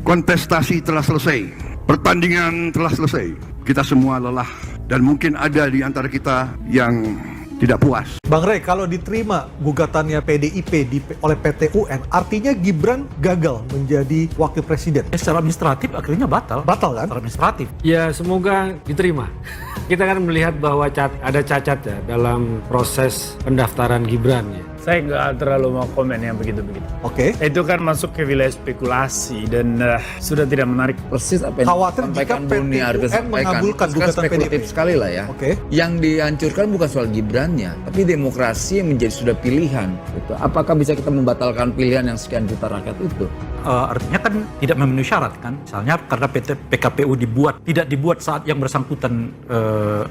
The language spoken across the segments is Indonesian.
Kontestasi telah selesai, pertandingan telah selesai. Kita semua lelah dan mungkin ada di antara kita yang tidak puas. Bang Rey, kalau diterima gugatannya PDIP oleh PT UN, artinya Gibran gagal menjadi wakil presiden. Secara administratif akhirnya batal. Batal kan? Secara administratif. Ya semoga diterima. Kita kan melihat bahwa ada cacat ya dalam proses pendaftaran Gibran ya. Saya nggak terlalu mau komen yang begitu-begitu. Oke. Itu kan masuk ke wilayah spekulasi dan sudah tidak menarik. Persis apa yang Khawatir jika disampaikan Boni Arga PTUN sampaikan. mengabulkan Itu kan gugatan spekulatif PDIP. sekali lah ya. Oke. Yang dihancurkan bukan soal Gibrannya, tapi demokrasi yang menjadi sudah pilihan. Gitu. Apakah bisa kita membatalkan pilihan yang sekian juta rakyat itu? Artinya kan tidak memenuhi syarat kan. Misalnya karena PKPU tidak dibuat saat yang bersangkutan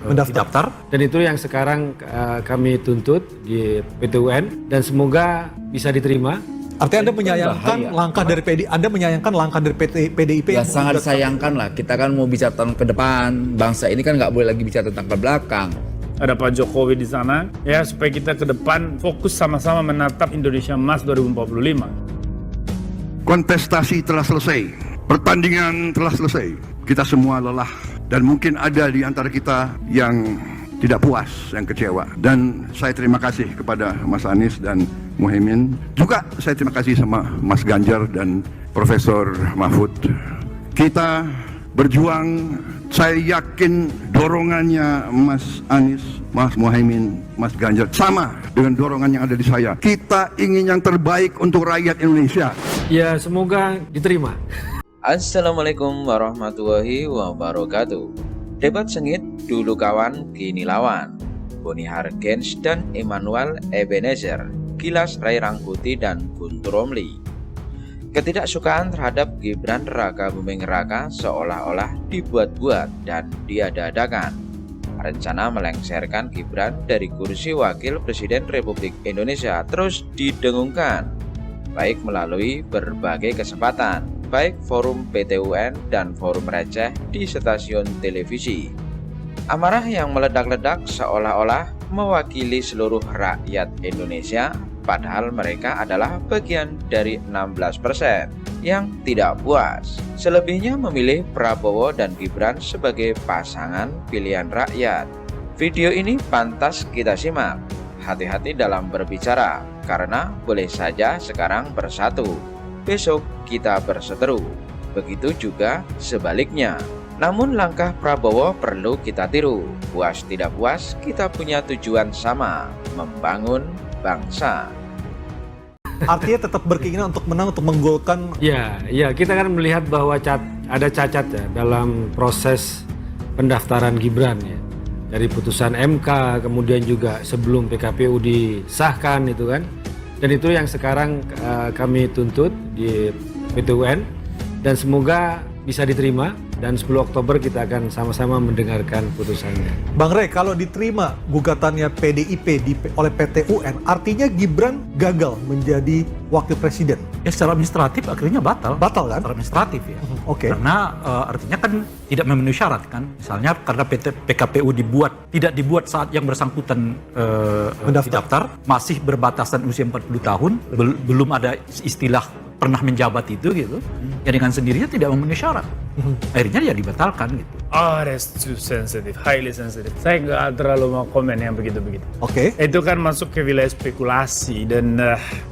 mendaftar. Dan itu yang sekarang kami tuntut di PT UN dan semoga bisa diterima. Artinya Anda menyayangkan bahaya. langkah dari Anda menyayangkan langkah dari PDIP Ya yang sangat menggugat- disayangkan lah. Kita kan mau bicara tentang ke depan. Bangsa ini kan nggak boleh lagi bicara tentang ke belakang. Ada Pak Jokowi di sana, ya supaya kita ke depan fokus sama-sama menatap Indonesia Emas 2045. Kontestasi telah selesai, pertandingan telah selesai. Kita semua lelah dan mungkin ada di antara kita yang tidak puas, yang kecewa. Dan saya terima kasih kepada Mas Anies dan Muhaimin. Juga saya terima kasih sama Mas Ganjar dan Profesor Mahfud. Kita berjuang, saya yakin dorongannya Mas Anies, Mas Muhaimin, Mas Ganjar sama dengan dorongan yang ada di saya. Kita ingin yang terbaik untuk rakyat Indonesia. Ya semoga diterima. Assalamualaikum warahmatullahi wabarakatuh. Debat sengit, dulu kawan, kini lawan. Boni Hargens dan Emmanuel Ebenezer, Gilas Ray Rangkuti dan Guntur Romli. Ketidaksukaan terhadap Gibran Raka Buming Raka seolah-olah dibuat-buat dan diada-adakan. Rencana melengsarkan Gibran dari kursi Wakil Presiden Republik Indonesia terus didengungkan, baik melalui berbagai kesempatan, baik forum PT UN dan forum receh di stasiun televisi. Amarah yang meledak-ledak seolah-olah mewakili seluruh rakyat Indonesia, padahal mereka adalah bagian dari 16% yang tidak puas. Selebihnya memilih Prabowo dan Gibran sebagai pasangan pilihan rakyat. Video ini pantas kita simak. Hati-hati dalam berbicara, karena boleh saja sekarang bersatu, besok kita berseteru. Begitu juga sebaliknya. Namun langkah Prabowo perlu kita tiru. Puas tidak puas, kita punya tujuan sama, membangun bangsa. Artinya tetap berkeinginan untuk menang, untuk menggolkan. Ya kita kan melihat bahwa ada cacat ya dalam proses pendaftaran Gibran ya. Dari putusan MK, kemudian juga sebelum PKPU disahkan itu kan. Dan itu yang sekarang kami tuntut di PT UN dan semoga bisa diterima. Dan 10 Oktober kita akan sama-sama mendengarkan putusannya. Bang Rey, kalau diterima gugatannya PDIP oleh PT UN, artinya Gibran gagal menjadi wakil presiden. Ya secara administratif akhirnya batal. Batal kan? Secara administratif ya. Oke. Karena artinya kan tidak memenuhi syarat kan. Misalnya karena PKPU tidak dibuat saat yang bersangkutan mendaftar, masih berbatasan usia 40 tahun, belum ada istilah pernah menjabat itu gitu. Ya dengan sendirinya tidak memenuhi syarat. Akhirnya ya dibatalkan gitu. Oh, that's too sensitive, highly sensitive. Saya nggak terlalu mau komen yang begitu-begitu. Oke. Itu kan masuk ke wilayah spekulasi dan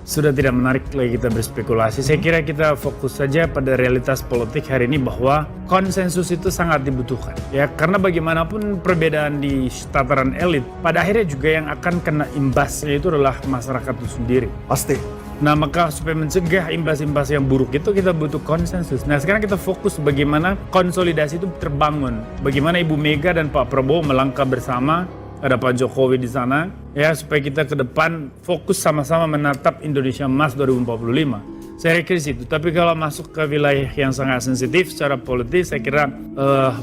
sudah tidak menarik lagi kita berspekulasi. Saya kira kita fokus saja pada realitas politik hari ini bahwa konsensus itu sangat dibutuhkan. Ya, karena bagaimanapun perbedaan di tataran elit, pada akhirnya juga yang akan kena imbasnya itu adalah masyarakat itu sendiri. Pasti. Nah, maka supaya mencegah imbas-imbas yang buruk itu kita butuh konsensus. Nah, sekarang kita fokus bagaimana konsolidasi itu terbangun. Bagaimana Ibu Mega dan Pak Prabowo melangkah bersama, ada Pak Jokowi di sana, ya supaya kita ke depan fokus sama-sama menatap Indonesia Emas 2045. Saya kira situ. Tapi kalau masuk ke wilayah yang sangat sensitif secara politis, saya kira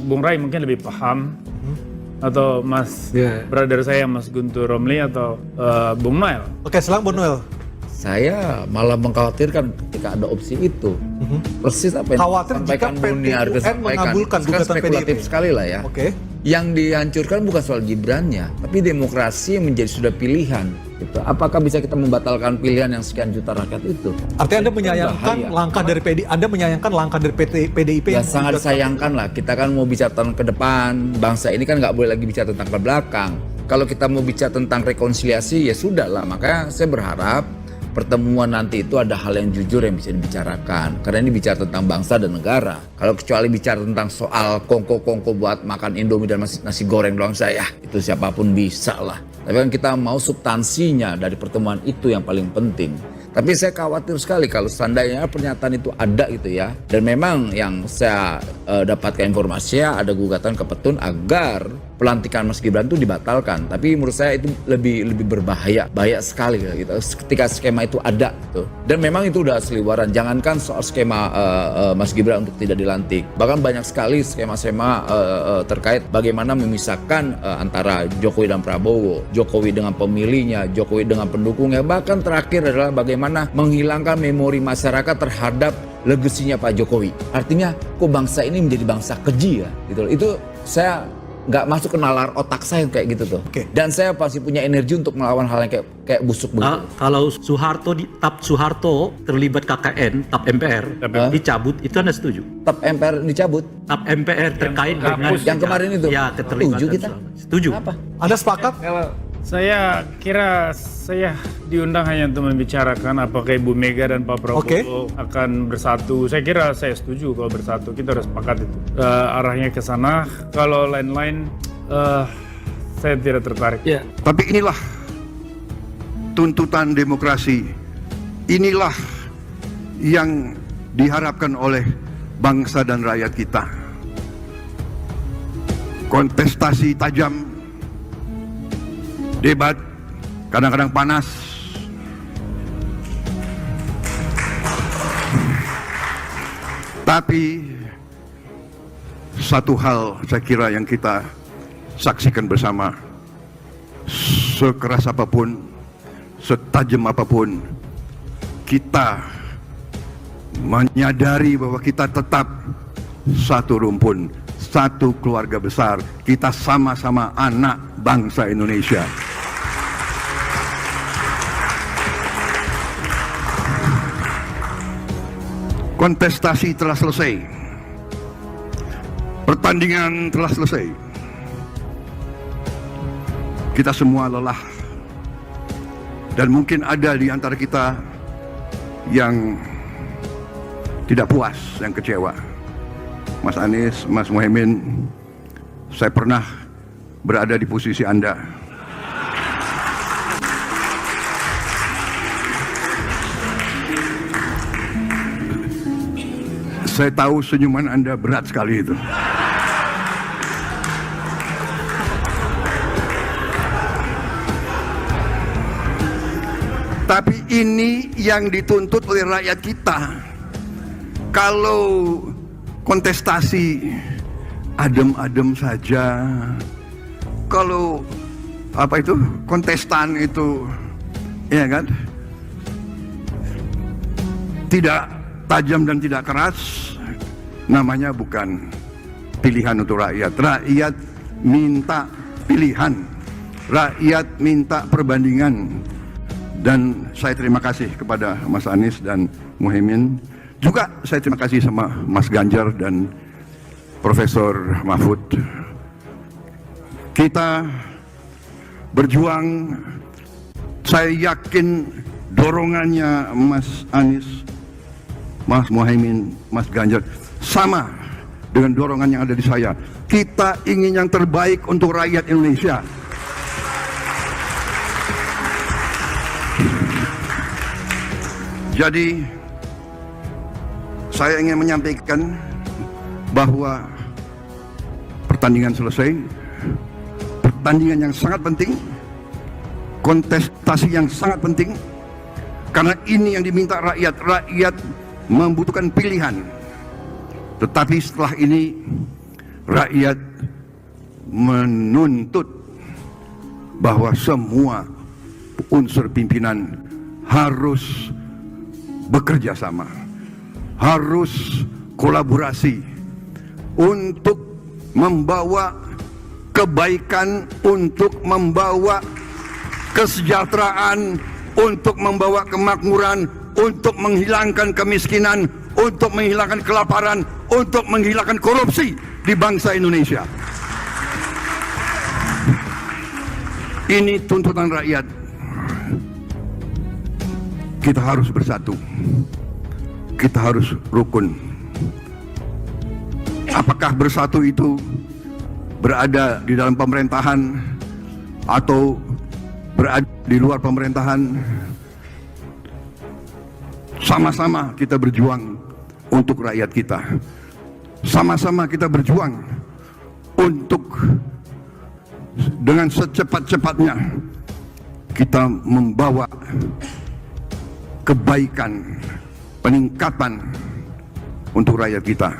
Bung Rai mungkin lebih paham. Atau Mas brother saya Mas Guntur Romli atau Bung Noel. Oke, silakan Bung Noel. Saya malah mengkhawatirkan ketika ada opsi itu. Persis apa yang Khawatir disampaikan jika Boni Arga PT UN sampaikan. mengabulkan Itu kan gugatan spekulatif PDIP. sekali lah ya. Oke. Yang dihancurkan bukan soal Gibrannya, tapi demokrasi yang menjadi sudah pilihan. Gitu. Apakah bisa kita membatalkan pilihan yang sekian juta rakyat itu? Artinya Anda menyayangkan Bahaya. langkah dari Anda menyayangkan langkah dari PDIP Ya yang sangat disayangkan lah. Kita kan mau bicara tentang ke depan. Bangsa ini kan nggak boleh lagi bicara tentang ke belakang. Kalau kita mau bicara tentang rekonsiliasi ya sudah lah. Makanya saya berharap pertemuan nanti itu ada hal yang jujur yang bisa dibicarakan. Karena ini bicara tentang bangsa dan negara. Kalau kecuali bicara tentang soal kongko-kongko buat makan Indomie dan nasi goreng doang saya, itu siapapun bisa lah. Tapi kan kita mau substansinya dari pertemuan itu yang paling penting. Tapi saya khawatir sekali kalau seandainya pernyataan itu ada gitu ya. Dan memang yang saya dapatkan informasinya ada gugatan ke Petun agar pelantikan Mas Gibran itu dibatalkan. Tapi menurut saya itu lebih berbahaya, bahaya sekali gitu. Ketika skema itu ada gitu. Dan memang itu udah seliwaran. Jangankan soal skema Mas Gibran untuk tidak dilantik. Bahkan banyak sekali skema-skema terkait bagaimana memisahkan antara Jokowi dan Prabowo, Jokowi dengan pemilihnya, Jokowi dengan pendukungnya. Bahkan terakhir adalah bagaimana menghilangkan memori masyarakat terhadap legasinya Pak Jokowi. Artinya kok bangsa ini menjadi bangsa keji ya gitu. Itu saya nggak masuk ke nalar otak saya kayak gitu tuh. Oke. Dan saya pasti punya energi untuk melawan hal yang kayak busuk begitu. Kalau TAP Soeharto terlibat KKN, TAP MPR dicabut, itu Anda setuju? TAP MPR dicabut. TAP MPR terkait dengan yang kemarin itu. Ya, keterlibatan. Setuju kita. Setuju. Apa? Anda sepakat? Saya kira saya diundang hanya untuk membicarakan apakah Ibu Mega dan Pak Prabowo Oke. akan bersatu. Saya kira saya setuju kalau bersatu. Kita harus sepakat itu. Arahnya ke sana. Kalau lain-lain, saya tidak tertarik. Ya, Tapi inilah tuntutan demokrasi. Inilah yang diharapkan oleh bangsa dan rakyat kita. Kontestasi tajam, debat kadang-kadang panas, tapi satu hal saya kira yang kita saksikan bersama, sekeras apapun, setajam apapun, kita menyadari bahwa kita tetap satu rumpun, satu keluarga besar. Kita sama-sama anak bangsa Indonesia. Kontestasi telah selesai. Pertandingan telah selesai. Kita semua lelah. Dan mungkin ada di antara kita yang tidak puas, yang kecewa. Mas Anies, Mas Muhaimin, saya pernah berada di posisi Anda. Saya tahu senyuman Anda berat sekali itu. Tapi ini yang dituntut oleh rakyat kita. Kalau kontestasi adem-adem saja, kalau apa itu kontestan itu, ya kan, tidak tajam dan tidak keras, namanya bukan pilihan untuk rakyat. Rakyat minta pilihan, rakyat minta perbandingan. Dan saya terima kasih kepada Mas Anies dan Muhaimin. Juga saya terima kasih sama Mas Ganjar dan Profesor Mahfud. Kita berjuang, saya yakin dorongannya Mas Anies, Mas Muhaimin, Mas Ganjar sama dengan dorongan yang ada di saya. Kita ingin yang terbaik untuk rakyat Indonesia. Jadi saya ingin menyampaikan bahwa pertandingan selesai, pertandingan yang sangat penting, kontestasi yang sangat penting, karena ini yang diminta rakyat. Rakyat membutuhkan pilihan. Tetapi setelah ini rakyat menuntut bahwa semua unsur pimpinan harus bekerja sama, harus kolaborasi untuk membawa kebaikan, untuk membawa kesejahteraan, untuk membawa kemakmuran, untuk menghilangkan kemiskinan, untuk menghilangkan kelaparan, untuk menghilangkan korupsi di bangsa Indonesia. Ini tuntutan rakyat. Kita harus bersatu. Kita harus rukun. Apakah bersatu itu berada di dalam pemerintahan atau berada di luar pemerintahan? Sama-sama kita berjuang untuk rakyat kita. Sama-sama kita berjuang untuk dengan secepat-cepatnya kita membawa kebaikan, peningkatan untuk rakyat kita.